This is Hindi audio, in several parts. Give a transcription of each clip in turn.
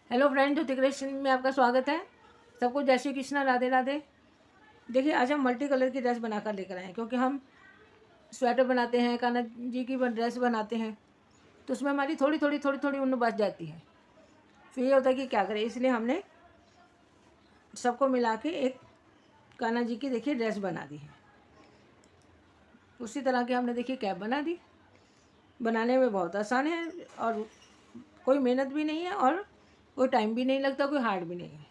हेलो फ्रेंड, ज्योति क्रिएशन में आपका स्वागत है। सबको जय श्री कृष्णा, राधे राधे। देखिए, आज हम मल्टी कलर की ड्रेस बनाकर लेकर आए हैं, क्योंकि हम स्वेटर बनाते हैं, कान्हा जी की ड्रेस बनाते हैं, तो उसमें हमारी थोड़ी थोड़ी ऊन बच जाती है। फिर ये होता है कि क्या करें, इसलिए हमने सबको मिला के एक कान्हा जी की देखिए ड्रेस बना दी है। उसी तरह की हमने देखिए कैप बना दी। बनाने में बहुत आसान है और कोई मेहनत भी नहीं है और कोई टाइम भी नहीं लगता, कोई हार्ड भी नहीं है,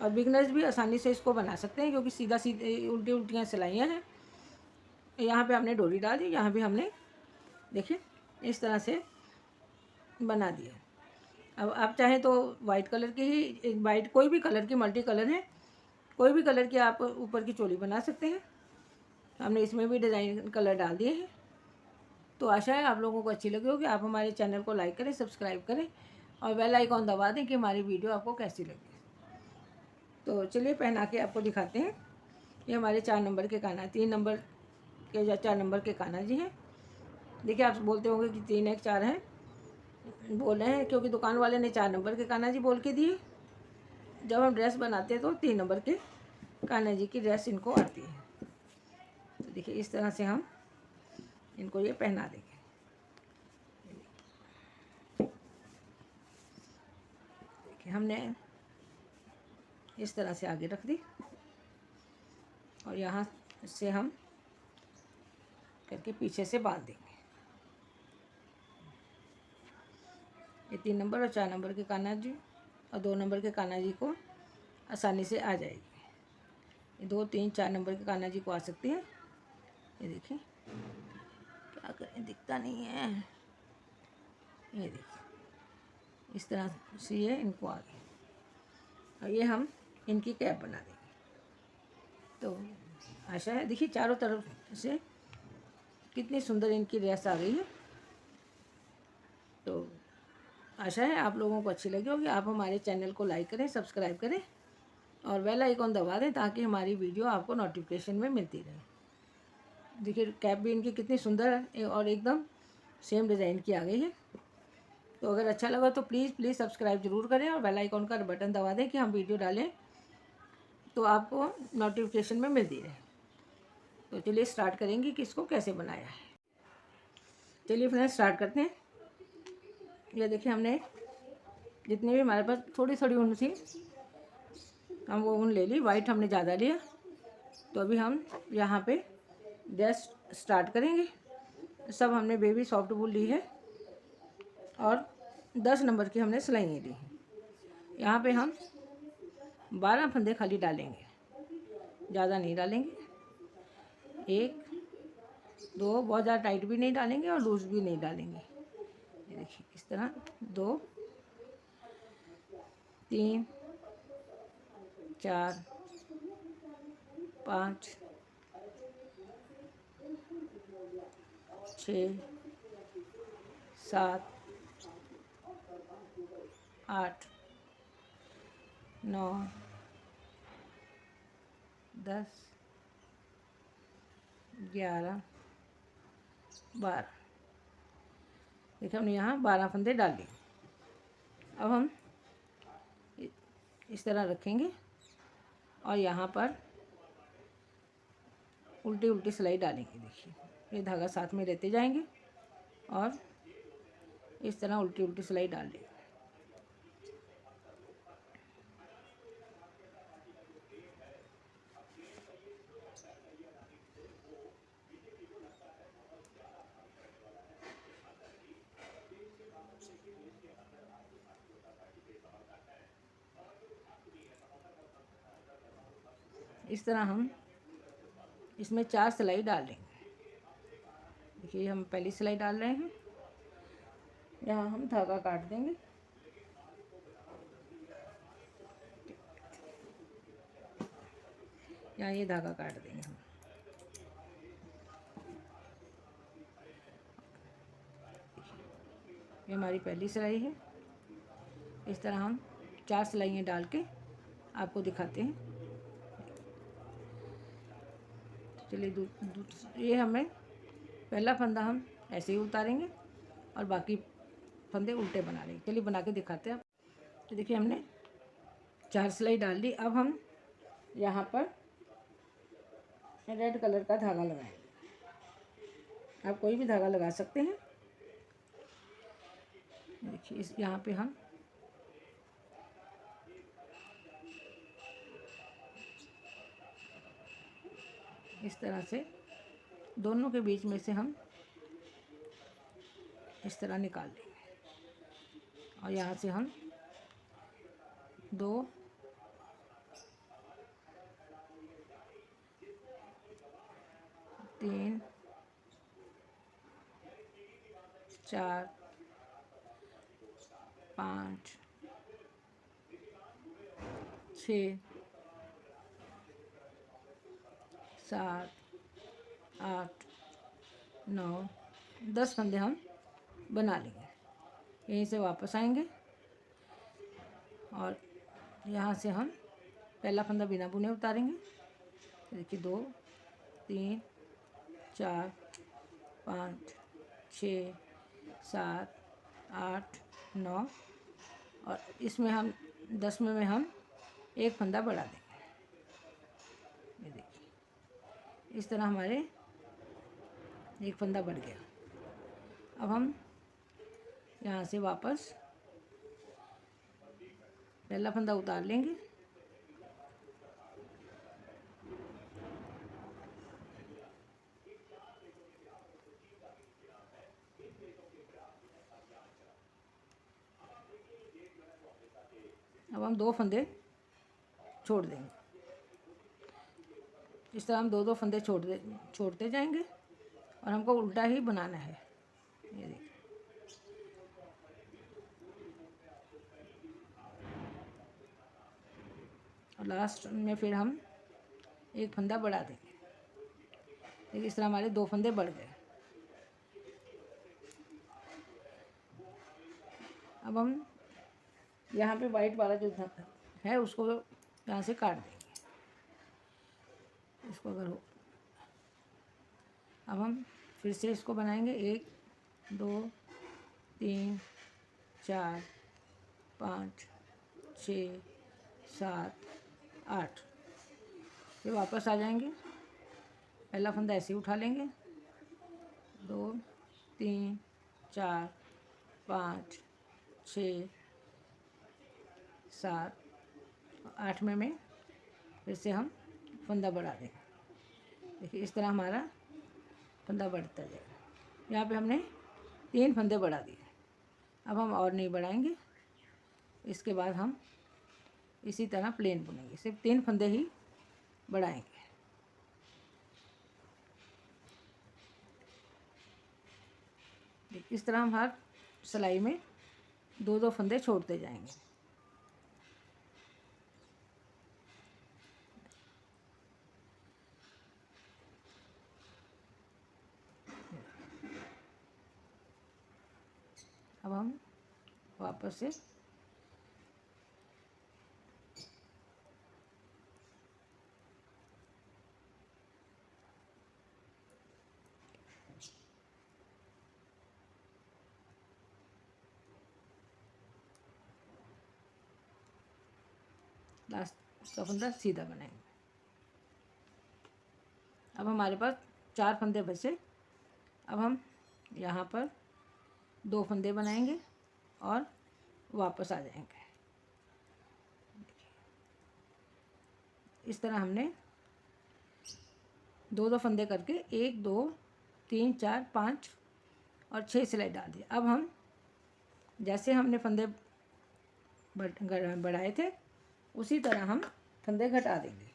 और बिगनर्स भी आसानी से इसको बना सकते हैं, क्योंकि सीधा सीधे उल्टी उल्टियाँ सिलाइयाँ हैं। यहाँ पे हमने डोरी डाल दी, यहाँ भी हमने देखिए इस तरह से बना दिया। अब आप चाहें तो वाइट कलर की ही, वाइट कोई भी कलर की, मल्टी कलर है, कोई भी कलर की आप ऊपर की चोली बना सकते हैं। हमने इसमें भी डिज़ाइन कलर डाल दिए हैं। तो आशा है आप लोगों को अच्छी लगी होगी। आप हमारे चैनल को लाइक करें, सब्सक्राइब करें और बेल आइकॉन दबा दें कि हमारी वीडियो आपको कैसी लगी। तो चलिए पहना के आपको दिखाते हैं। ये हमारे 4 नंबर के कान्हा, 3 नंबर के या 4 नंबर के कान्हा जी हैं। देखिए, आप बोलते होंगे कि 3 है 4 हैं, बोल रहे हैं क्योंकि दुकान वाले ने 4 नंबर के कान्हा जी बोल के दिए। जब हम ड्रेस बनाते हैं तो 3 नंबर के कान्हा जी की ड्रेस इनको आती है। तो देखिए इस तरह से हम इनको ये पहना देंगे। देखिए हमने इस तरह से आगे रख दी और यहाँ से हम करके पीछे से बांध देंगे। ये 3 नंबर और 4 नंबर के कान्हा जी और 2 नंबर के कान्हा जी को आसानी से आ जाएगी। ये 2, 3, 4 नंबर के कान्हा जी को आ सकती है। ये देखिए, क्या करें, दिखता नहीं है। ये देखिए इस तरह से ये इनको आ गई और ये हम इनकी कैप बना देंगे। तो आशा है, देखिए चारों तरफ से कितनी सुंदर इनकी ड्रेस आ गई है। तो आशा है आप लोगों को अच्छी लगी होगी। आप हमारे चैनल को लाइक करें, सब्सक्राइब करें और बेल आइकॉन दबा दें, ताकि हमारी वीडियो आपको नोटिफिकेशन में मिलती रहे। देखिए कैप भी इनकी कितनी सुंदर है और एकदम सेम डिज़ाइन की आ गई है। तो अगर अच्छा लगा तो प्लीज़ सब्सक्राइब ज़रूर करें और बेल आइकॉन का बटन दबा दें कि हम वीडियो डालें तो आपको नोटिफिकेशन में मिलती रहे। तो चलिए स्टार्ट करेंगे कि इसको कैसे बनाया है। चलिए फ्रेंड्स स्टार्ट करते हैं। ये देखिए हमने जितनी भी हमारे पास थोड़ी थोड़ी ऊन थी, हम वो ऊन ले ली। वाइट हमने ज़्यादा लिया। तो अभी हम यहाँ पे ड्रेस स्टार्ट करेंगे। सब हमने बेबी सॉफ्ट वूल ली है और 10 नंबर की हमने सिलाइयाँ ली हैं। यहाँ पे हम 12 फंदे खाली डालेंगे, ज़्यादा नहीं डालेंगे। 1, 2, बहुत ज़्यादा टाइट भी नहीं डालेंगे और लूज़ भी नहीं डालेंगे। ये देखिए इस तरह 2, 3, 4, 5, 6, 7, 8, 9, 10, 11, 12। देखिए हमने यहाँ 12 फंदे डाल दिए। अब हम इस तरह रखेंगे और यहाँ पर उल्टी उल्टी सिलाई डालेंगे। देखिए ये धागा साथ में लेते जाएंगे और इस तरह उल्टी उल्टी सिलाई डाल देंगे। इस तरह हम इसमें 4 सिलाई डाल देंगे। देखिए हम पहली सिलाई डाल रहे हैं। यहाँ हम धागा काट देंगे। यहाँ ये धागा काट देंगे हम। ये हमारी पहली सिलाई है। इस तरह हम 4 सिलाइयाँ डाल के आपको दिखाते हैं। चलिए ये हमें पहला फंदा हम ऐसे ही उतारेंगे और बाकी फंदे उल्टे बना लेंगे। चलिए बना के दिखाते हैं। तो देखिए हमने 4 सिलाई डाल दी। अब हम यहाँ पर रेड कलर का धागा लगाएंगे। आप कोई भी धागा लगा सकते हैं। देखिए इस यहाँ पे हम इस तरह से दोनों के बीच में से हम इस तरह निकाल लेंगे और यहाँ से हम 2 3 4 5 6 7 8 9 10 फंदे हम बना लेंगे। यहीं से वापस आएंगे और यहाँ से हम पहला फंदा बिना बुने उतारेंगे। देखिए 2 3 4 5 6 7 8 9 और इसमें हम 10वें में हम एक फंदा बढ़ा देंगे। ये देखिए इस तरह हमारे एक फंदा बढ़ गया। अब हम यहाँ से वापस पहला फंदा उतार लेंगे। अब हम 2 फंदे छोड़ देंगे। इस तरह हम 2 फंदे छोड़ते जाएंगे और हमको उल्टा ही बनाना है। ये देखिए और लास्ट में फिर हम एक फंदा बढ़ा देंगे। देखिए इस तरह हमारे 2 फंदे बढ़ गए। अब हम यहाँ पे वाइट वाला जो है उसको यहाँ से काट देंगे। इसको अगर हो अब हम फिर से इसको बनाएंगे 1 2 3 4 5 6 7 8 फिर वापस आ जाएंगे। पहला फंदा ऐसे ही उठा लेंगे। 2 3 4 5 6 7 8 में फिर से हम फंदा बढ़ा देंगे। देखिए इस तरह हमारा फंदा बढ़ता जाएगा। यहाँ पे हमने 3 फंदे बढ़ा दिए। अब हम और नहीं बढ़ाएंगे। इसके बाद हम इसी तरह प्लेन बुनेंगे। सिर्फ 3 फंदे ही बढ़ाएंगे। इस तरह हम हर सिलाई में 2 फंदे छोड़ते जाएंगे। अब हम वापस से लास्ट का फंदा सीधा बनाएंगे। अब हमारे पास 4 फंदे बचे। अब हम यहाँ पर 2 फंदे बनाएंगे और वापस आ जाएंगे। इस तरह हमने 2 फंदे करके 1 2 3 4 5 और 6 सिलाई डाल दी। अब हम जैसे हमने फंदे बढ़ाए थे उसी तरह हम फंदे घटा देंगे।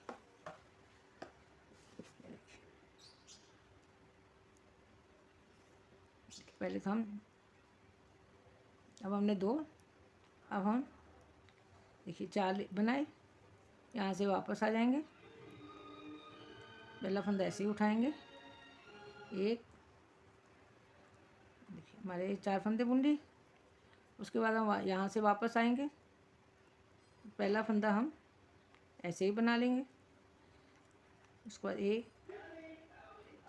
पहले तो हम अब हमने 2 अब हम देखिए 4 बनाए। यहाँ से वापस आ जाएंगे। पहला फंदा ऐसे ही उठाएंगे। 1 देखिए हमारे 4 फंदे बुन ली। उसके बाद हम यहाँ से वापस आएंगे। पहला फंदा हम ऐसे ही बना लेंगे। उसके बाद 1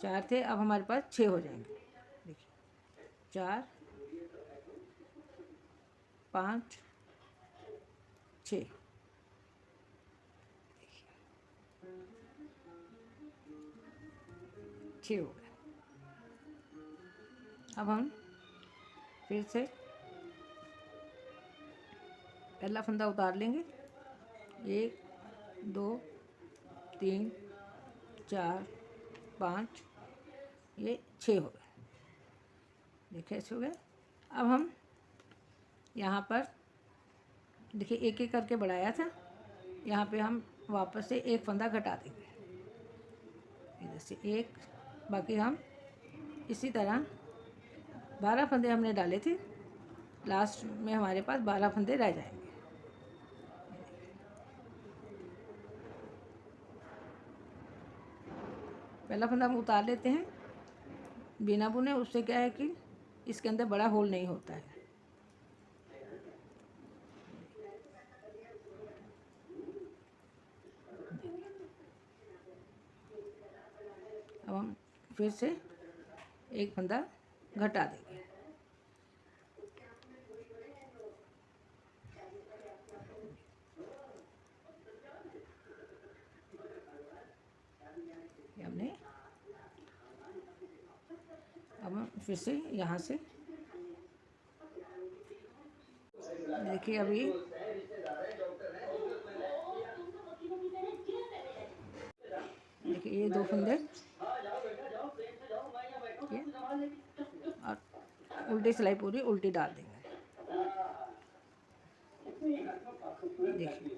4 थे, अब हमारे पास 6 हो जाएंगे। देखिए 4 5 6। हो गए। अब हम फिर से पहला फंदा उतार लेंगे। 1 2 3 4 5, ये 6 हो गए। देखिए ऐसे हो गए। अब हम यहाँ पर देखिए एक एक करके बढ़ाया था, यहाँ पे हम वापस से एक फंदा घटा देंगे इधर से एक। बाकी हम इसी तरह 12 फंदे हमने डाले थे, लास्ट में हमारे पास 12 फंदे रह जाएंगे। पहला फंदा हम उतार लेते हैं बिना बुने, उससे क्या है कि इसके अंदर बड़ा होल नहीं होता है। अब हम फिर से एक फंदा घटा देंगे। हमने अब हम फिर से यहाँ से देखिए अभी देखिए ये 2 फंदे ये और उल्टी सिलाई पूरी उल्टी डाल देंगे। देखिए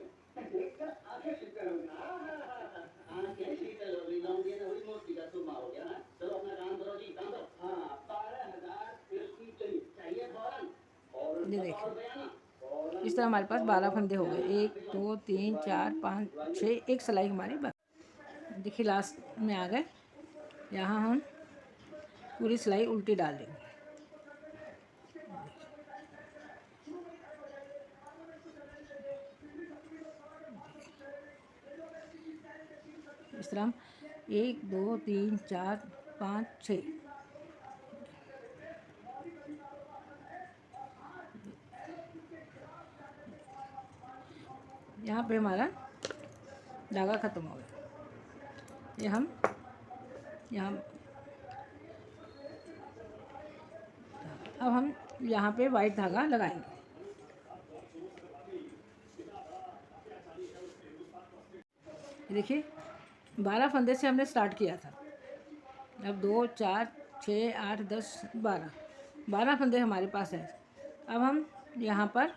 ये देखिए इस तरह हमारे पास 12 फंदे हो गए। 1 2 3 4 5 6, एक सिलाई हमारी देखिए लास्ट में आ गए। यहाँ हम पूरी सिलाई उल्टी डाल देंगे। इस तरह हम 1 2 3 4 5 6 यहाँ पे हमारा धागा ख़त्म हो गया। ये हम यहाँ अब हम यहाँ पे वाइट धागा लगाएंगे। देखिए 12 फंदे से हमने स्टार्ट किया था। अब 2 4 6 8 10 12 फंदे हमारे पास है। अब हम यहाँ पर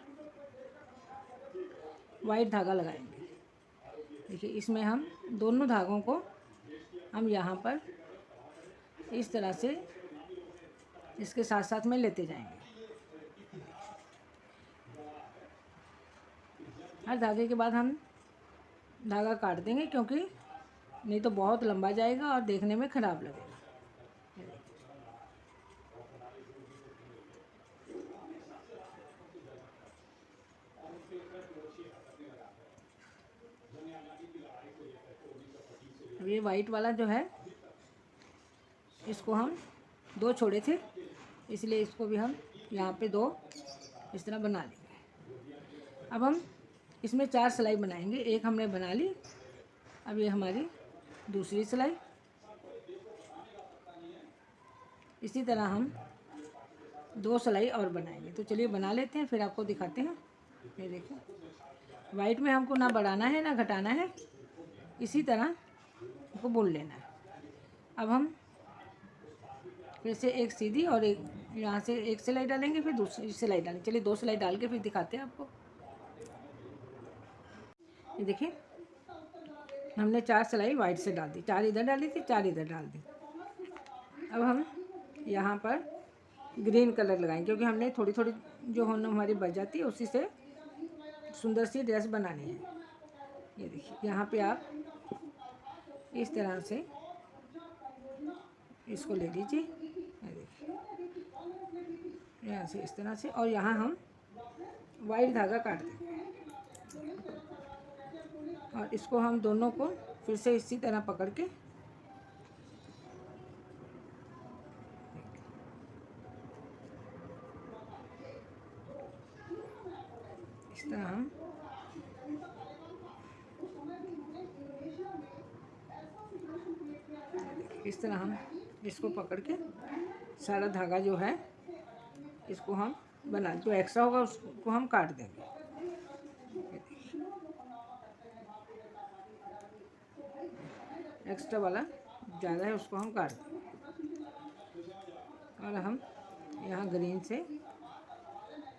वाइट धागा लगाएंगे। देखिए इसमें हम दोनों धागों को हम यहाँ पर इस तरह से इसके साथ साथ में लेते जाएंगे। हर धागे के बाद हम धागा काट देंगे, क्योंकि नहीं तो बहुत लंबा जाएगा और देखने में ख़राब लगेगा। अब ये वाइट वाला जो है इसको हम 2 छोड़े थे, इसलिए इसको भी हम यहाँ पे 2 इस तरह बना लेंगे। अब हम इसमें 4 सिलाई बनाएंगे। एक हमने बना ली। अब ये हमारी दूसरी सिलाई। इसी तरह हम 2 सिलाई और बनाएंगे। तो चलिए बना लेते हैं, फिर आपको दिखाते हैं। ये देखो वाइट में हमको ना बढ़ाना है ना घटाना है, इसी तरह हमको बुन लेना है। अब हम फिर से एक सीधी और एक यहाँ से एक सिलाई डालेंगे, फिर दूसरी सिलाई डालेंगे। चलिए 2 सिलाई डाल के फिर दिखाते हैं आपको। ये देखिए हमने 4 सिलाई वाइट से डाल दी, 4 इधर डाली थी, 4 इधर डाल दी। अब हम यहाँ पर ग्रीन कलर लगाएंगे, क्योंकि हमने थोड़ी थोड़ी जो होना हमारी बच जाती है उसी से सुंदर सी ड्रेस बनानी है। ये देखिए यहाँ पे आप इस तरह से इसको ले लीजिए। ये देखिए यहाँ से इस तरह से, और यहाँ हम वाइट धागा काट देंगे और इसको हम दोनों को फिर से इसी तरह पकड़ के इस तरह हम इस तरह हम इसको पकड़ के सारा धागा जो है इसको हम बना, जो एक्स्ट्रा होगा उसको हम काट देंगे। एक्स्ट्रा वाला ज़्यादा है उसको हम काट देंगे। और हम यहाँ ग्रीन से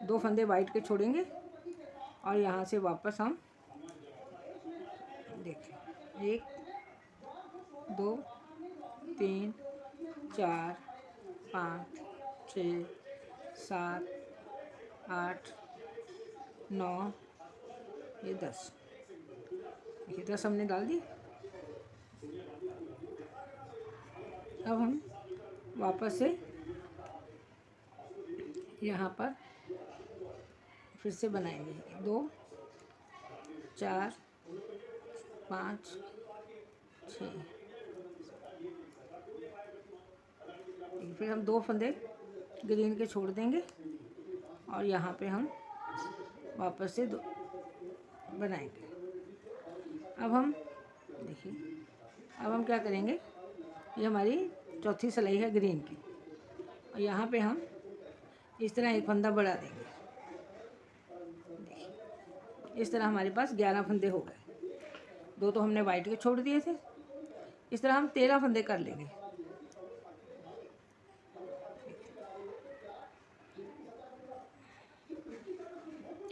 2 फंदे वाइट के छोड़ेंगे और यहाँ से वापस हम देखिए 1 2 3 4 5 6 7 8 9 ये 10, ये 10 हमने डाल दी। अब हम वापस से यहाँ पर फिर से बनाएंगे 2 4 5 6, फिर हम 2 फंदे ग्रीन के छोड़ देंगे और यहाँ पे हम वापस से 2 बनाएंगे। अब हम देखिए, अब हम क्या करेंगे, ये हमारी चौथी सिलाई है ग्रीन की, और यहाँ पे हम इस तरह एक फंदा बढ़ा देंगे। इस तरह हमारे पास 11 फंदे हो गए। 2 तो हमने वाइट के छोड़ दिए थे। इस तरह हम 13 फंदे कर लेंगे।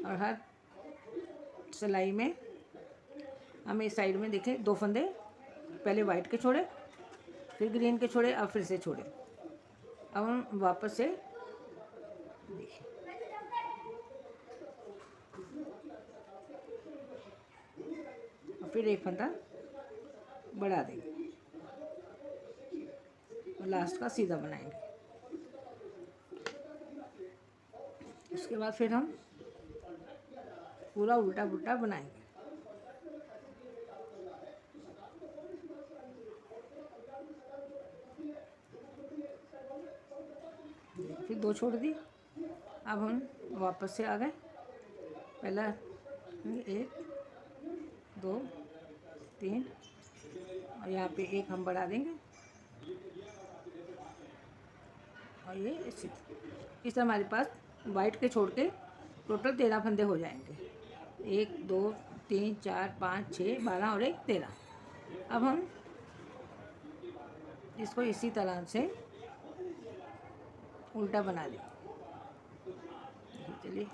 और हर सिलाई में हम इस साइड में देखें 2 फंदे पहले वाइट के छोड़े, फिर ग्रीन के छोड़े, अब फिर से छोड़े। अब हम वापस से देखिए फिर एक फंदा बढ़ा देंगे और लास्ट का सीधा बनाएंगे। उसके बाद फिर हम पूरा उल्टा पुल्टा बनाएंगे। फिर 2 छोड़ दी। अब हम वापस से आ गए। पहला 1 2 3 और यहाँ पे 1 हम बढ़ा देंगे और ये इस तरह हमारे पास वाइट के छोड़ के टोटल 13 फंदे हो जाएंगे। 1 2 3 4 5 6 12 और 1 13। अब हम इसको इसी तरह से उल्टा बना देंगे। चलिए,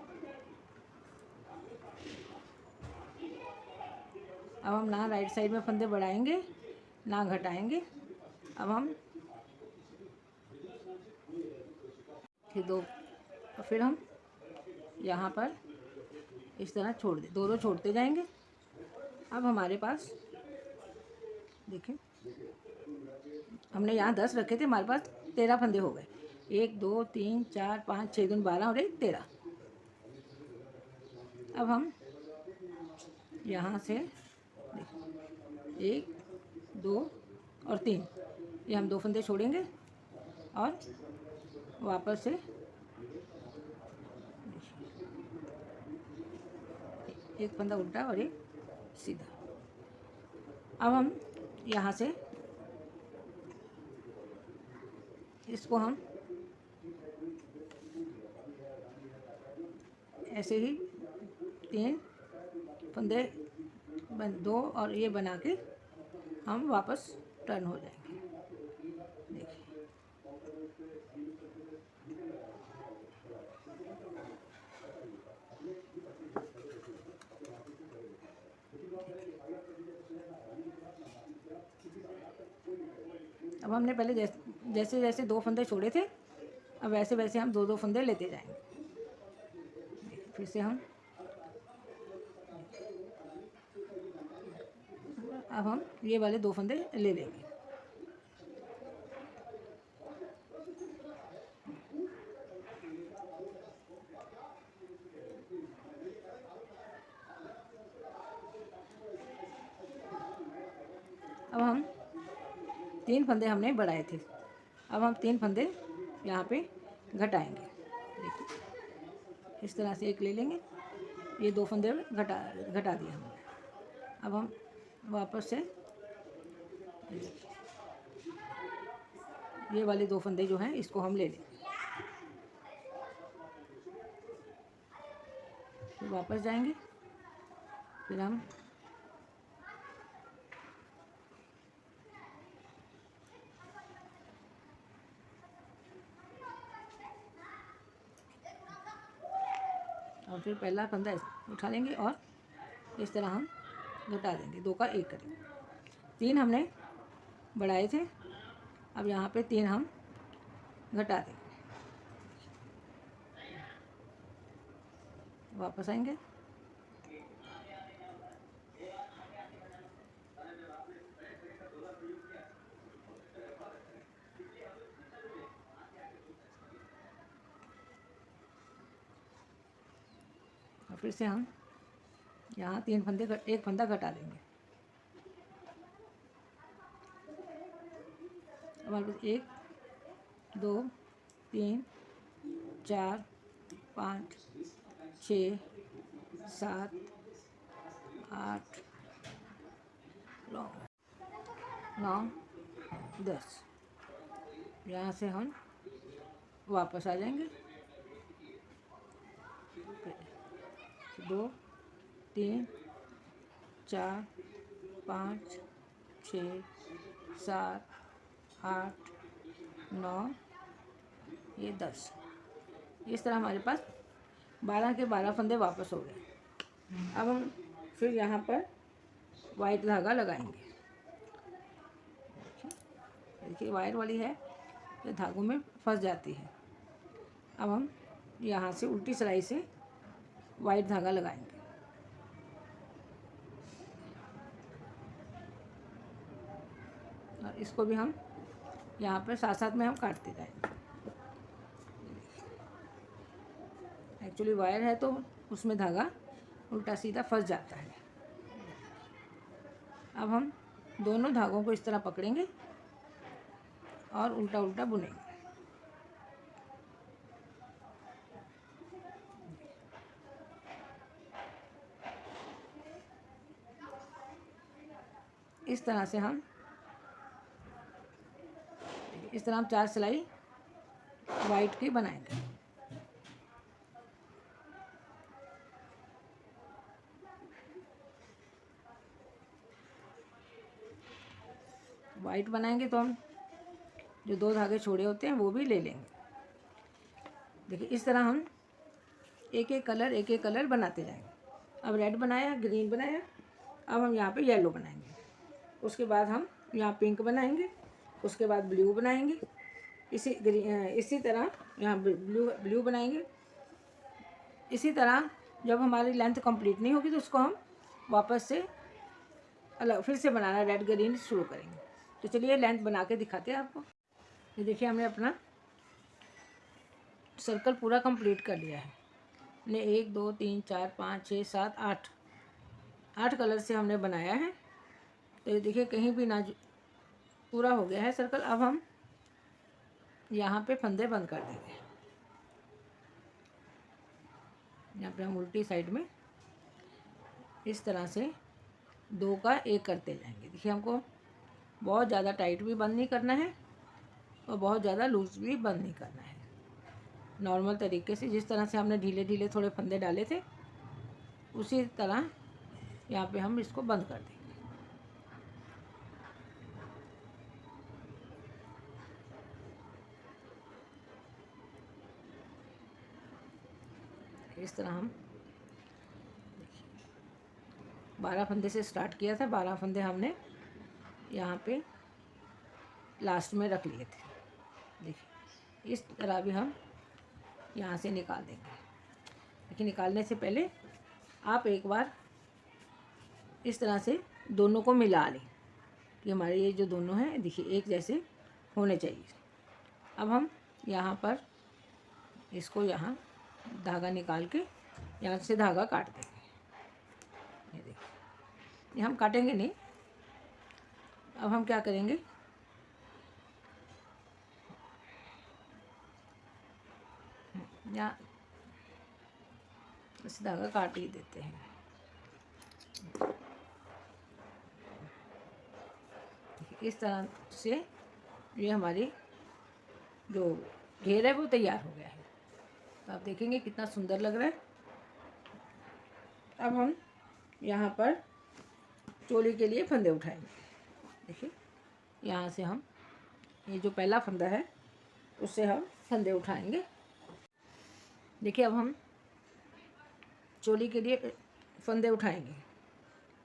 अब हम ना राइट साइड में फंदे बढ़ाएंगे ना घटाएंगे। अब हम फिर हम यहाँ पर इस तरह छोड़ दे, 2 छोड़ते जाएंगे। अब हमारे पास देखिए, हमने यहाँ 10 रखे थे, हमारे पास 13 फंदे हो गए। 1 2 3 4 5 6 दूनी 12 और 1 13। अब हम यहाँ से 1 2 और 3 ये हम 2 फंदे छोड़ेंगे और वापस से एक फंदा उल्टा और एक सीधा। अब हम यहाँ से इसको हम ऐसे ही 3 फंदे 2 और ये बना के हम वापस टर्न हो जाएंगे। देखिए, अब हमने पहले जैसे जैसे 2 फंदे छोड़े थे, अब वैसे वैसे हम 2 फंदे लेते जाएंगे। फिर से हम अब हम ये वाले 2 फंदे ले लेंगे। अब हम 3 फंदे हमने बढ़ाए थे, अब हम 3 फंदे यहाँ पे घटाएंगे। देखिए, इस तरह से एक ले लेंगे, ये 2 फंदे घटा दिए हमने। अब हम वापस से ये वाले 2 फंदे जो हैं इसको हम ले लेंगे। फिर वापस जाएंगे, फिर हम और फिर पहला फंदा उठा लेंगे और इस तरह हम घटा देंगे, 2 का 1 करेंगे। 3 हमने बढ़ाए थे, अब यहाँ पे 3 हम घटा देंगे। वापस आएंगे, और फिर से हम यहाँ 3 फंदे 1 फंदा घटा देंगे। हमारे पास 1 2 3 4 5 6 7 8 9 10। यहाँ से हम वापस आ जाएंगे, 2 3 4 5 6 7 8 9 ये 10। इस तरह हमारे पास 12 के 12 फंदे वापस हो गए। अब हम फिर यहाँ पर वाइट धागा लगाएंगे। देखिए वाइट वाली है ये धागों में फंस जाती है। अब हम यहाँ से उल्टी सिलाई से वाइट धागा लगाएंगे। और इसको भी हम यहाँ पर साथ साथ में हम काटते जाएंगे। एक्चुअली वायर है तो उसमें धागा उल्टा सीधा फंस जाता है। अब हम दोनों धागों को इस तरह पकड़ेंगे और उल्टा उल्टा बुनेंगे। इस तरह से हम 4 सिलाई वाइट की बनाएंगे। वाइट बनाएंगे तो हम जो 2 धागे छोड़े होते हैं वो भी ले लेंगे। देखिए इस तरह हम एक एक कलर बनाते जाएंगे। अब रेड बनाया, ग्रीन बनाया, अब हम यहाँ पे येलो बनाएंगे। उसके बाद हम यहाँ पिंक बनाएंगे, उसके बाद ब्लू बनाएंगे, इसी तरह यहाँ ब्लू बनाएंगे। इसी तरह जब हमारी लेंथ कंप्लीट नहीं होगी तो उसको हम वापस से अलग फिर से बनाना रेड ग्रीन शुरू करेंगे। तो चलिए लेंथ बना के दिखाते हैं आपको। ये देखिए हमने अपना सर्कल पूरा कंप्लीट कर लिया है। हमने 1 2 3 4 5 6 7 8 कलर से हमने बनाया है। तो ये देखिए कहीं भी ना पूरा हो गया है सर्कल। अब हम यहाँ पे फंदे बंद कर देंगे। यहाँ पे हम उल्टी साइड में इस तरह से 2 का 1 करते जाएंगे। देखिए हमको बहुत ज़्यादा टाइट भी बंद नहीं करना है और बहुत ज़्यादा लूज़ भी बंद नहीं करना है। नॉर्मल तरीके से जिस तरह से हमने ढीले ढीले थोड़े फंदे डाले थे उसी तरह यहाँ पे हम इसको बंद कर देंगे। इस तरह हम 12 फंदे से स्टार्ट किया था, 12 फंदे हमने यहाँ पे लास्ट में रख लिए थे। देखिए इस तरह भी हम यहाँ से निकाल देंगे। लेकिन निकालने से पहले आप एक बार इस तरह से दोनों को मिला लें कि हमारे ये जो दोनों हैं देखिए एक जैसे होने चाहिए। अब हम यहाँ पर इसको यहाँ धागा निकाल के यहाँ से धागा काट देंगे। ये देखिए ये हम काटेंगे नहीं। अब हम क्या करेंगे, यहाँ इस धागा काट ही देते हैं। इस तरह से ये हमारी जो घेर है वो तैयार हो गया है। तो आप देखेंगे कितना सुंदर लग रहा है। अब हम यहाँ पर चोली के लिए फंदे उठाएंगे। देखिए यहाँ से हम ये जो पहला फंदा है उससे हम फंदे उठाएंगे। देखिए अब हम चोली के लिए फंदे उठाएंगे।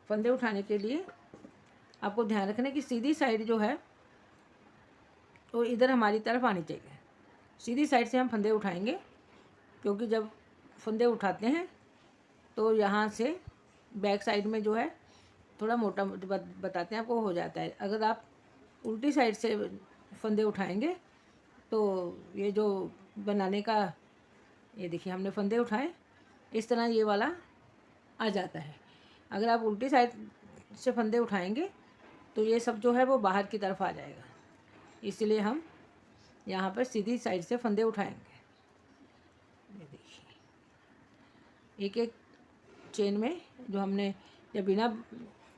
फंदे उठाने के लिए आपको ध्यान रखना है कि सीधी साइड जो है वो इधर हमारी तरफ आनी चाहिए। सीधी साइड से हम फंदे उठाएंगे, क्योंकि जब फंदे उठाते हैं तो यहाँ से बैक साइड में जो है थोड़ा मोटा बताते हैं आपको हो जाता है। अगर आप उल्टी साइड से फंदे उठाएंगे तो ये जो बनाने का, ये देखिए हमने फंदे उठाए, इस तरह ये वाला आ जाता है। अगर आप उल्टी साइड से फंदे उठाएंगे तो ये सब जो है वो बाहर की तरफ आ जाएगा। इसलिए हम यहाँ पर सीधी साइड से फंदे उठाएंगे। ये देखिए एक एक चेन में जो हमने जब बिना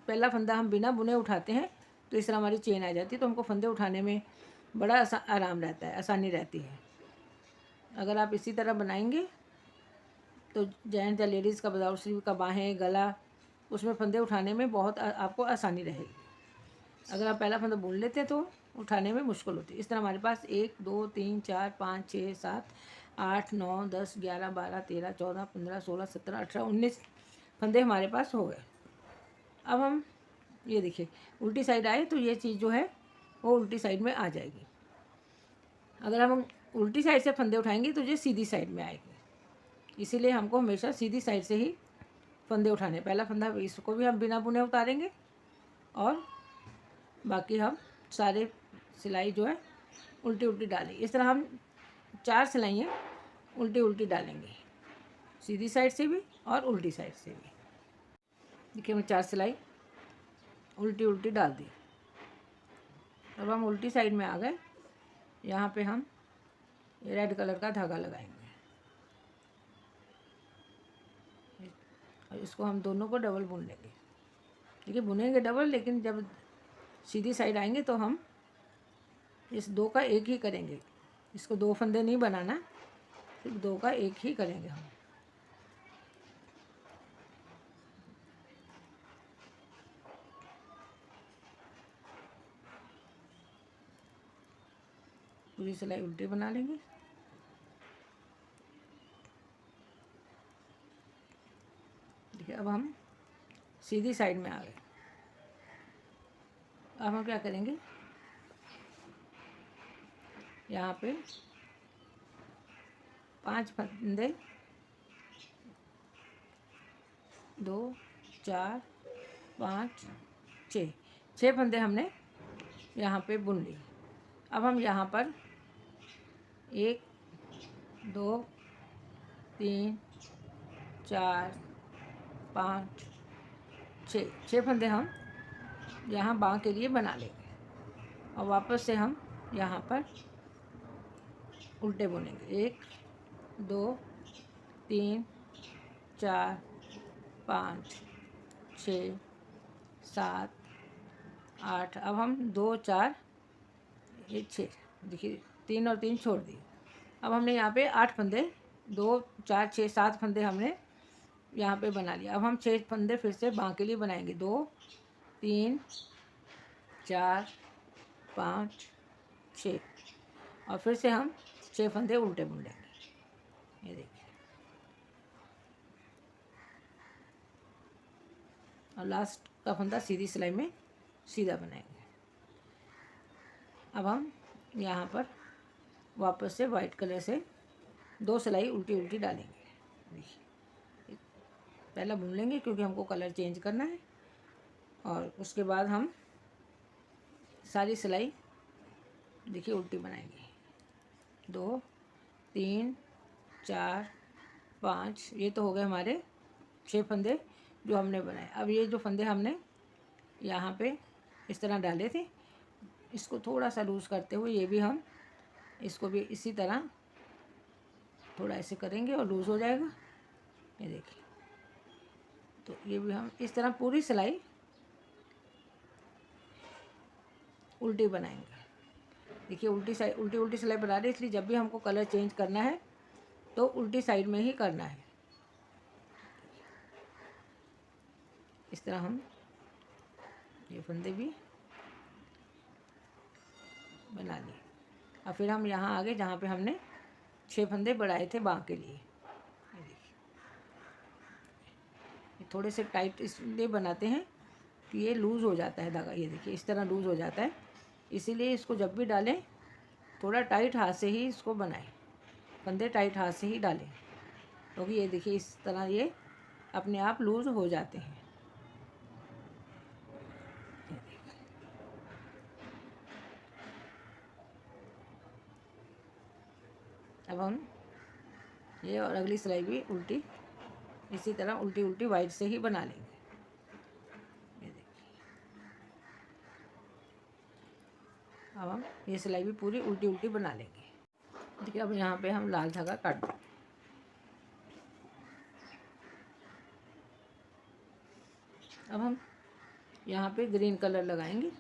पहला फंदा हम बिना बुने उठाते हैं तो इस तरह हमारी चेन आ जाती है, तो हमको फंदे उठाने में बड़ा आराम रहता है, आसानी रहती है। अगर आप इसी तरह बनाएंगे तो जेंट्स या लेडीज़ का ब्लाउज स्लीव का बाहें गला उसमें फंदे उठाने में बहुत आपको आसानी रहेगी। अगर आप पहला फंदा बुन लेते हैं तो उठाने में मुश्किल होती है। इस तरह हमारे पास 1 2 3 4 5 6 7 8 9 10 11 12 13 14 15 16 17 18 19 फंदे हमारे पास हो गए। अब हम ये देखिए उल्टी साइड आए तो ये चीज़ जो है वो उल्टी साइड में आ जाएगी। अगर हम उल्टी साइड से फंदे उठाएंगे तो ये सीधी साइड में आएगी। इसीलिए हमको हमेशा सीधी साइड से ही फंदे उठाने। पहला फंदा इसको भी हम बिना बुने उतारेंगे और बाकी हम सारे सिलाई जो है उल्टी उल्टी डालेंगे। इस तरह हम 4 सिलाइयाँ उल्टी उल्टी डालेंगे, सीधी साइड से भी और उल्टी साइड से भी। देखिए मैं 4 सिलाई उल्टी उल्टी डाल दी। अब हम उल्टी साइड में आ गए। यहाँ पे हम ये रेड कलर का धागा लगाएंगे और इसको हम दोनों को डबल बुन लेंगे। देखिए बुनेंगे डबल, लेकिन जब सीधी साइड आएंगे तो हम इस 2 का एक ही करेंगे। इसको 2 फंदे नहीं बनाना, सिर्फ 2 का एक ही करेंगे हम। पूरी सिलाई उल्टी बना लेंगे। देखिए अब हम सीधी साइड में आ गए। अब हम क्या करेंगे, यहाँ पे 5 फंदे 2 4 5 6 फंदे हमने यहाँ पे बुन लिए। अब हम यहाँ पर 1 2 3 4 5 6 फंदे हम यहाँ बाँह के लिए बना लेंगे और वापस से हम यहाँ पर उल्टे बुनेंगे। 1 2 3 4 5 6 7 8। अब हम 2 4 ये 6, देखिए 3 और 3 छोड़ दिए। अब हमने यहाँ पे 8 फंदे 2 4 6 7 फंदे हमने यहाँ पे बना लिया। अब हम 6 फंदे फिर से बाँह के लिए बनाएंगे। 2 3 4 5 6 और फिर से हम 6 फंदे उल्टे बुन लेंगे। ये देखिए और लास्ट का फंदा सीधी सिलाई में सीधा बनाएंगे। अब हम यहाँ पर वापस से वाइट कलर से 2 सिलाई उल्टी उल्टी डालेंगे। देखिए पहला बुन लेंगे क्योंकि हमको कलर चेंज करना है और उसके बाद हम सारी सिलाई देखिए उल्टी बनाएंगे। 2 3 4 5 ये तो हो गए हमारे 6 फंदे जो हमने बनाए। अब ये जो फंदे हमने यहाँ पे इस तरह डाले थे, इसको थोड़ा सा लूज़ करते हुए ये भी हम इसको भी इसी तरह थोड़ा ऐसे करेंगे और लूज़ हो जाएगा। ये देखिए तो ये भी हम इस तरह पूरी सिलाई उल्टी बनाएंगे। देखिए उल्टी उल्टी सिलाई बना रही है, इसलिए जब भी हमको कलर चेंज करना है तो उल्टी साइड में ही करना है। इस तरह हम ये फंदे भी बना लिए। और फिर हम यहाँ आगे जहाँ पे हमने 6 फंदे बढ़ाए थे बाँह के लिए, ये देखिए, ये थोड़े से टाइट इसलिए बनाते हैं कि ये लूज़ हो जाता है धागा। ये देखिए इस तरह लूज़ हो जाता है, इसीलिए इसको जब भी डालें थोड़ा टाइट हाथ से ही इसको बनाएं, फंदे टाइट हाथ से ही डालें, क्योंकि ये देखिए इस तरह ये अपने आप लूज़ हो जाते हैं। अब हम ये और अगली सिलाई भी उल्टी इसी तरह उल्टी उल्टी वाइट से ही बना लेंगे। ये देखिए, अब हम ये सिलाई भी पूरी उल्टी उल्टी बना लेंगे। देखिए अब यहाँ पे हम लाल धागा काट देंगे। अब हम यहाँ पे ग्रीन कलर लगाएंगे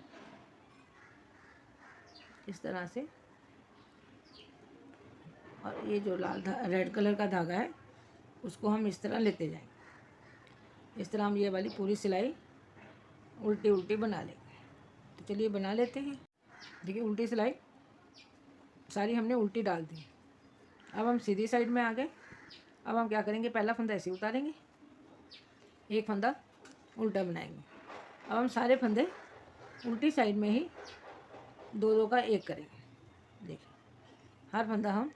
इस तरह से, और ये जो रेड कलर का धागा है उसको हम इस तरह लेते जाएंगे। इस तरह हम ये वाली पूरी सिलाई उल्टी उल्टी बना लेंगे। तो चलिए बना लेते हैं। देखिए उल्टी सिलाई सारी हमने उल्टी डाल दी। अब हम सीधी साइड में आ गए। अब हम क्या करेंगे, पहला फंदा ऐसे उतारेंगे, एक फंदा उल्टा बनाएंगे। अब हम सारे फंदे उल्टी साइड में ही दो दो का एक करेंगे। देखिए हर फंदा हम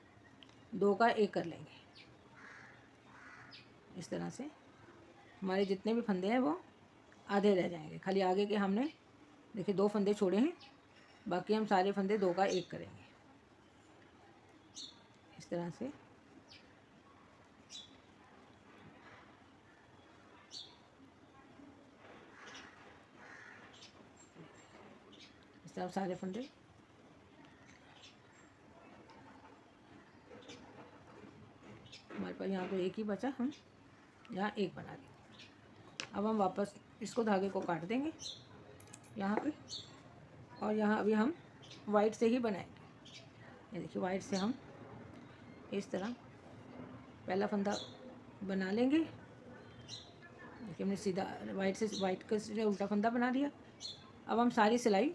2 का 1 कर लेंगे। इस तरह से हमारे जितने भी फंदे हैं वो आधे रह जाएंगे। खाली आगे के हमने देखिए 2 फंदे छोड़े हैं, बाकी हम सारे फंदे 2 का 1 करेंगे। इस तरह से इस तरह सारे फंदे हमारे पास यहाँ पे एक ही बचा, हम यहाँ एक बना देंगे। अब हम वापस इसको धागे को काट देंगे यहाँ पे, और यहाँ अभी हम वाइट से ही बनाएंगे। ये देखिए वाइट से हम इस तरह पहला फंदा बना लेंगे। देखिए हमने सीधा वाइट का उल्टा फंदा बना दिया। अब हम सारी सिलाई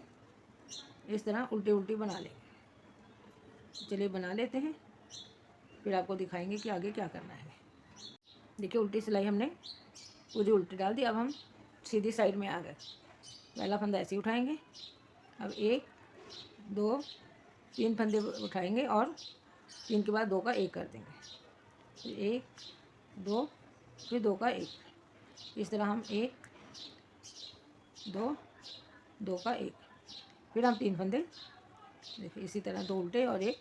इस तरह उल्टी उल्टी बना लेंगे। चलिए बना लेते हैं, फिर आपको दिखाएंगे कि आगे क्या करना है। देखिए उल्टी सिलाई हमने पूरी उल्टी डाल दी। अब हम सीधी साइड में आ गए। पहला फंदा ऐसे ही उठाएंगे। अब 1 2 3 फंदे उठाएंगे और 3 के बाद 2 का 1 कर देंगे। फिर 1 2 फिर 2 का 1, इस तरह हम 1 2 2 का 1, फिर हम 3 फंदे देखिए इसी तरह 2 उल्टे और 1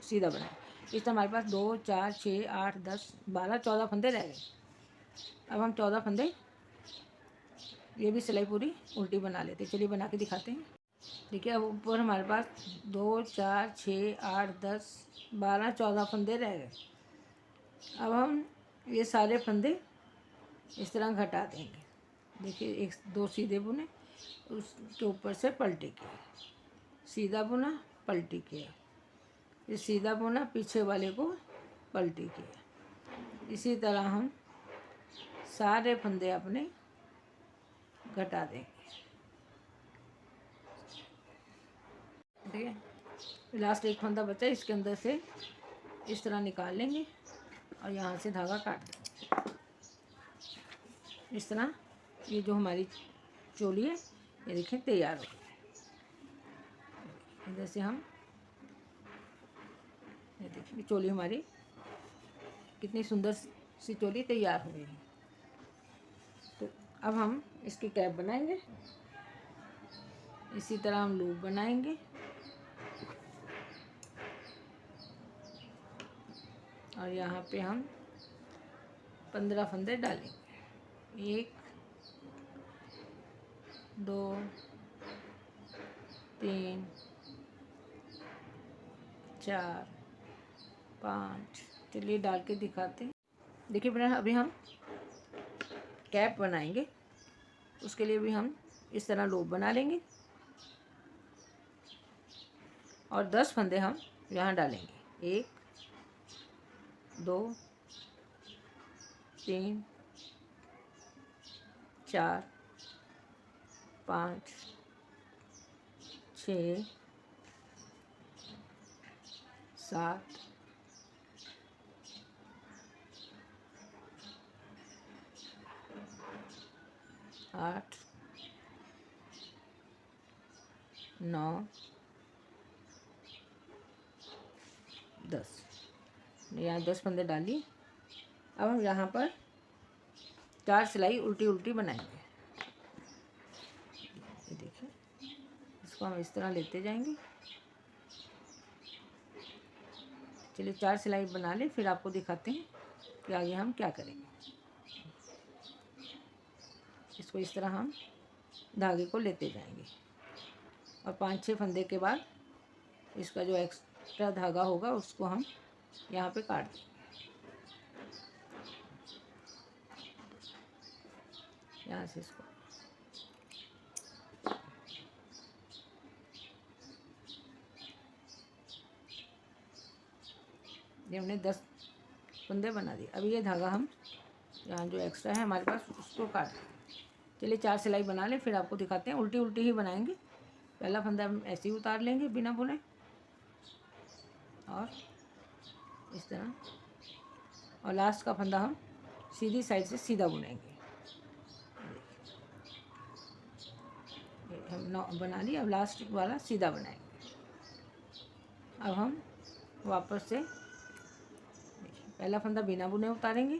सीधा बनाए। इस तरह हमारे पास 2 4 6 8 10 12 14 फंदे रह गए। अब हम 14 फंदे ये भी सिलाई पूरी उल्टी बना लेते हैं। चलिए बना के दिखाते हैं। देखिए अब ऊपर हमारे पास 2 4 6 8 10 12 14 फंदे रह गए। अब हम ये सारे फंदे इस तरह घटा देंगे। देखिए 2 सीधे बुने, उसके ऊपर से पलटी किया, सीधा बुना पलटी किया, ये सीधा बुना पीछे वाले को पलटी किया। इसी तरह हम सारे फंदे अपने घटा देंगे। ठीक है, लास्ट एक फंदा बचा, इसके अंदर से इस तरह निकाल लेंगे और यहाँ से धागा काट देंगे। इस तरह ये जो हमारी चोली है ये देखें तैयार हो गई। इधर से हम ये देखिए चोली हमारी कितनी सुंदर सी चोली तैयार हो गई है। तो अब हम इसकी कैप बनाएंगे। इसी तरह हम लूप बनाएंगे और यहाँ पे हम 15 फंदे डालेंगे। 1 2 3 4 5। चलिए डाल के दिखाते हैं। देखिए फ्रेंड अभी हम कैप बनाएंगे, उसके लिए भी हम इस तरह लूप बना लेंगे। और 10 फंदे हम यहाँ डालेंगे। 1 2 3 4 5 6 7 8 9 10। यहाँ 10 फंदे डाली। अब हम यहाँ पर 4 सिलाई उल्टी उल्टी बनाएंगे। ये देखिए, इसको हम इस तरह लेते जाएंगे। चलिए 4 सिलाई बना ले, फिर आपको दिखाते हैं कि आगे हम क्या करेंगे। इसको इस तरह हम धागे को लेते जाएंगे और 5-6 फंदे के बाद इसका जो एक्स्ट्रा धागा होगा उसको हम यहाँ पे काट देंगे। यहाँ से इसको ये हमने 10 फंदे बना दिए। अभी ये धागा हम यहाँ जो एक्स्ट्रा है हमारे पास उसको काट देंगे। चलिए 4 सिलाई बना लें, फिर आपको दिखाते हैं। उल्टी उल्टी ही बनाएंगे। पहला फंदा हम ऐसे ही उतार लेंगे बिना बुने और इस तरह, और लास्ट का फंदा हम सीधी साइड से सीधा बुनेंगे। हम 9 बना लिया। अब लास्ट वाला सीधा बनाएंगे। अब हम वापस से पहला फंदा बिना बुने उतारेंगे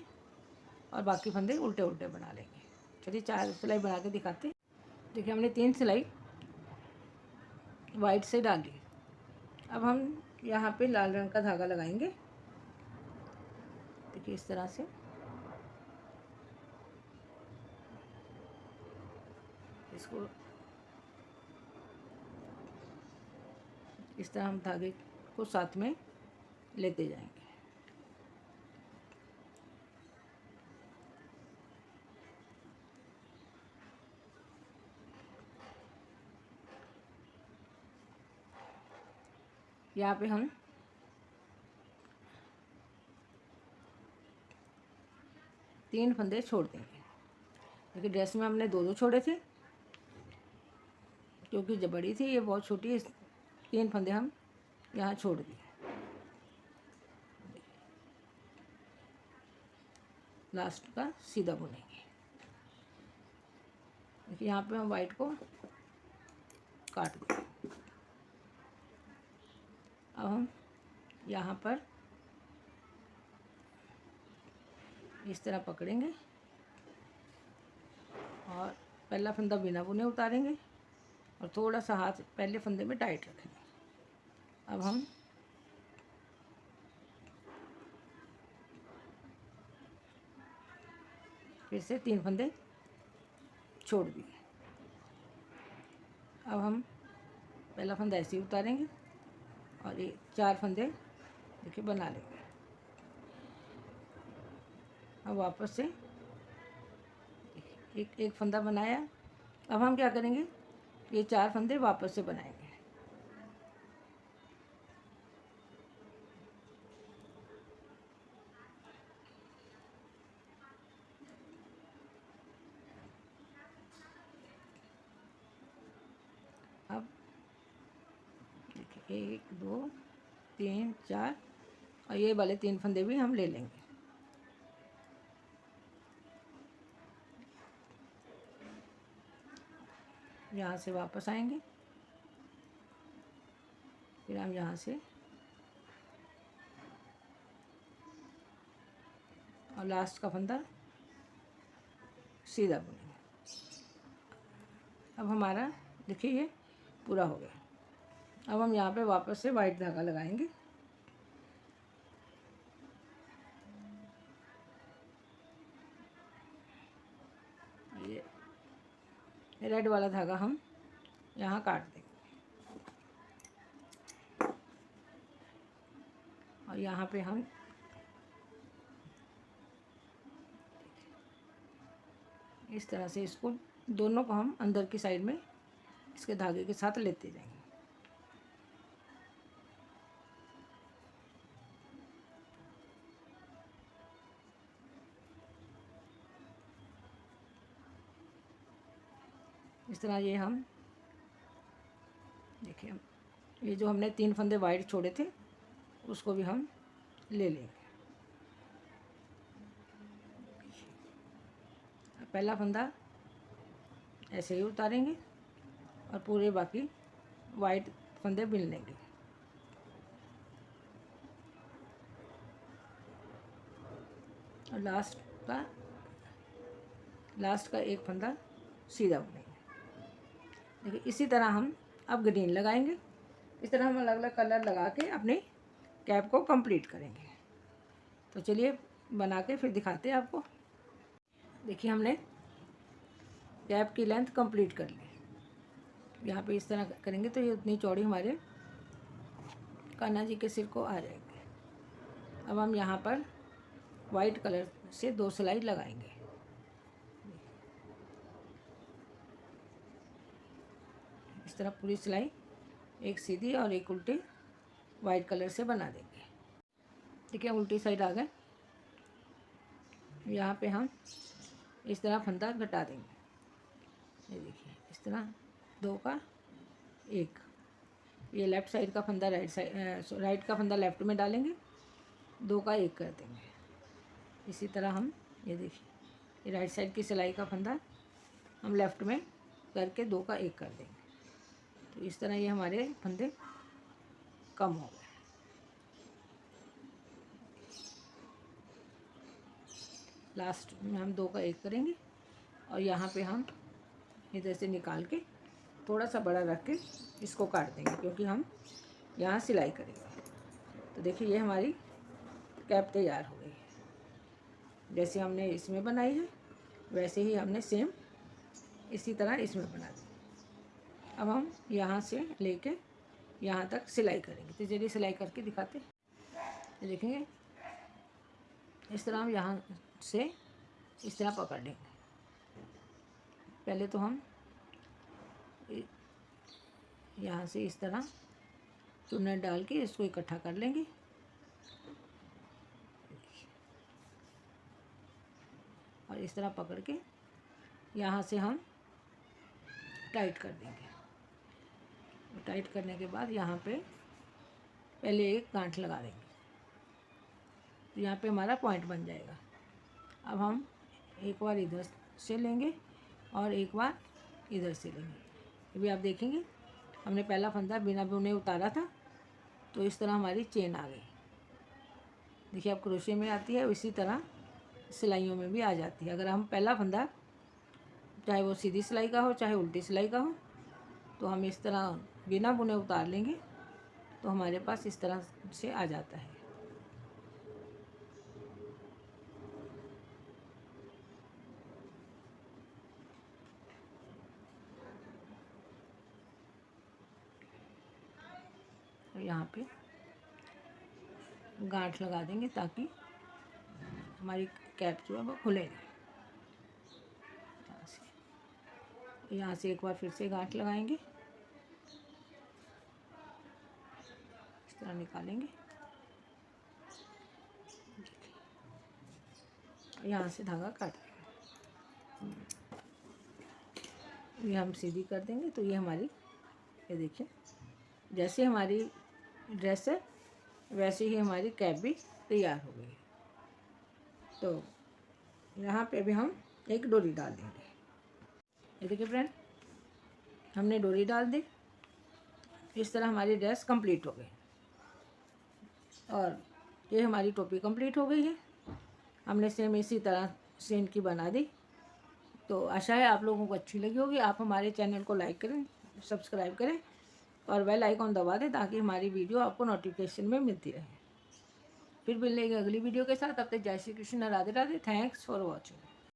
और बाकी फंदे उल्टे उल्टे बना लेंगे। चलिए 4 सिलाई बना के दिखाते हैं। देखिए हमने 3 सिलाई वाइट से डाली। अब हम यहाँ पे लाल रंग का धागा लगाएंगे। देखिए इस तरह से इसको इस तरह हम धागे को साथ में लेते जाएंगे। यहाँ पे हम 3 फंदे छोड़ देंगे। देखिए ड्रेस में हमने 2-2 छोड़े थे क्योंकि जब बड़ी थी, ये बहुत छोटी है। 3 फंदे हम यहाँ छोड़ दिए। लास्ट का सीधा बुनेंगे। देखिए यहाँ पे हम वाइट को काट देंगे। अब हम यहाँ पर इस तरह पकड़ेंगे और पहला फंदा बिना बुने उतारेंगे और थोड़ा सा हाथ पहले फंदे में टाइट रखेंगे। अब हम फिर से 3 फंदे छोड़ दिए। अब हम पहला फंदा ऐसे ही उतारेंगे और ये 4 फंदे देखिए बना लेंगे। अब वापस से एक फंदा बनाया। अब हम क्या करेंगे, ये 4 फंदे वापस से बनाएंगे। अब देखिए 1 2 3 4 और ये वाले 3 फंदे भी हम ले लेंगे। यहाँ से वापस आएंगे, फिर हम यहाँ से और लास्ट का फंदा सीधा बुनेंगे। अब हमारा देखिए ये पूरा हो गया। अब हम यहाँ पे वापस से वाइट धागा लगाएंगे। ये रेड वाला धागा हम यहाँ काट देंगे और यहाँ पे हम इस तरह से इसको दोनों को हम अंदर की साइड में इसके धागे के साथ लेते जाएंगे। इस तरह ये हम देखिए, ये जो हमने 3 फंदे वाइट छोड़े थे उसको भी हम ले लेंगे। पहला फंदा ऐसे ही उतारेंगे और पूरे बाकी वाइट फंदे बिन लेंगे। और लास्ट का एक फंदा सीधा बुनेंगे। देखिए इसी तरह हम अब ग्रीन लगाएंगे। इस तरह हम अलग अलग कलर लगा के अपने कैप को कंप्लीट करेंगे। तो चलिए बना के फिर दिखाते हैं आपको। देखिए हमने कैप की लेंथ कंप्लीट कर ली। यहाँ पे इस तरह करेंगे तो ये उतनी चौड़ी हमारे कान्हा जी के सिर को आ जाएगी। अब हम यहाँ पर वाइट कलर से 2 सिलाई लगाएंगे। इस तरह पूरी सिलाई एक सीधी और एक उल्टी वाइट कलर से बना देंगे। देखिए उल्टी साइड आ गए। यहाँ पे हम इस तरह फंदा घटा देंगे। ये देखिए इस तरह 2 का 1। ये लेफ़्ट साइड का फंदा राइट का फंदा लेफ़्ट में डालेंगे, 2 का 1 कर देंगे। इसी तरह हम ये देखिए ये राइट साइड की सिलाई का फंदा हम लेफ़्ट में करके 2 का 1 कर देंगे। तो इस तरह ये हमारे फंदे कम हो गए। लास्ट में हम 2 का 1 करेंगे और यहाँ पे हम इधर से निकाल के थोड़ा सा बड़ा रख के इसको काट देंगे, क्योंकि हम यहाँ सिलाई करेंगे। तो देखिए ये हमारी कैप तैयार हो गई है। जैसे हमने इसमें बनाई है वैसे ही हमने सेम इसी तरह इसमें बना दी। अब हम यहाँ से लेके यहाँ तक सिलाई करेंगे। तो चलिए सिलाई करके दिखाते हैं। देखेंगे इस तरह हम यहाँ से इस तरह पकड़ लेंगे। पहले तो हम यहाँ से इस तरह चुन्नट डाल के इसको इकट्ठा कर लेंगे। और इस तरह पकड़ के यहाँ से हम टाइट कर देंगे। टाइट करने के बाद यहाँ पे पहले एक गांठ लगा देंगे। तो यहाँ पे हमारा पॉइंट बन जाएगा। अब हम एक बार इधर से लेंगे और एक बार इधर से लेंगे। अभी आप देखेंगे हमने पहला फंदा बिना बुने उतारा था, तो इस तरह हमारी चेन आ गई। देखिए अब क्रोशे में आती है, इसी तरह सिलाइयों में भी आ जाती है। अगर हम पहला फंदा चाहे वो सीधी सिलाई का हो चाहे उल्टी सिलाई का हो, तो हम इस तरह बिना बुने उतार लेंगे तो हमारे पास इस तरह से आ जाता है। तो यहाँ पे गांठ लगा देंगे ताकि हमारी कैप जो है वो खुले नहीं। यहाँ से एक बार फिर से गांठ लगाएंगे, इस तरह निकालेंगे। यहाँ से धागा काट देंगे। ये हम सीधी कर देंगे तो ये हमारी, ये देखिए जैसे हमारी ड्रेस है वैसे ही हमारी कैप भी तैयार हो गई। तो यहाँ पे भी हम एक डोरी डाल देंगे। ये देखिए फ्रेंड हमने डोरी डाल दी। इस तरह हमारी ड्रेस कंप्लीट हो गई और ये हमारी टोपी कंप्लीट हो गई है। हमने सेम इसी तरह से इनकी बना दी। तो आशा है आप लोगों को अच्छी लगी होगी। आप हमारे चैनल को लाइक करें, सब्सक्राइब करें और बेल आइकॉन दबा दें ताकि हमारी वीडियो आपको नोटिफिकेशन में मिलती रहे। फिर मिलेंगे अगली वीडियो के साथ। तब तक जय Shri Krishna, Radhe Radhe. Thanks for watching.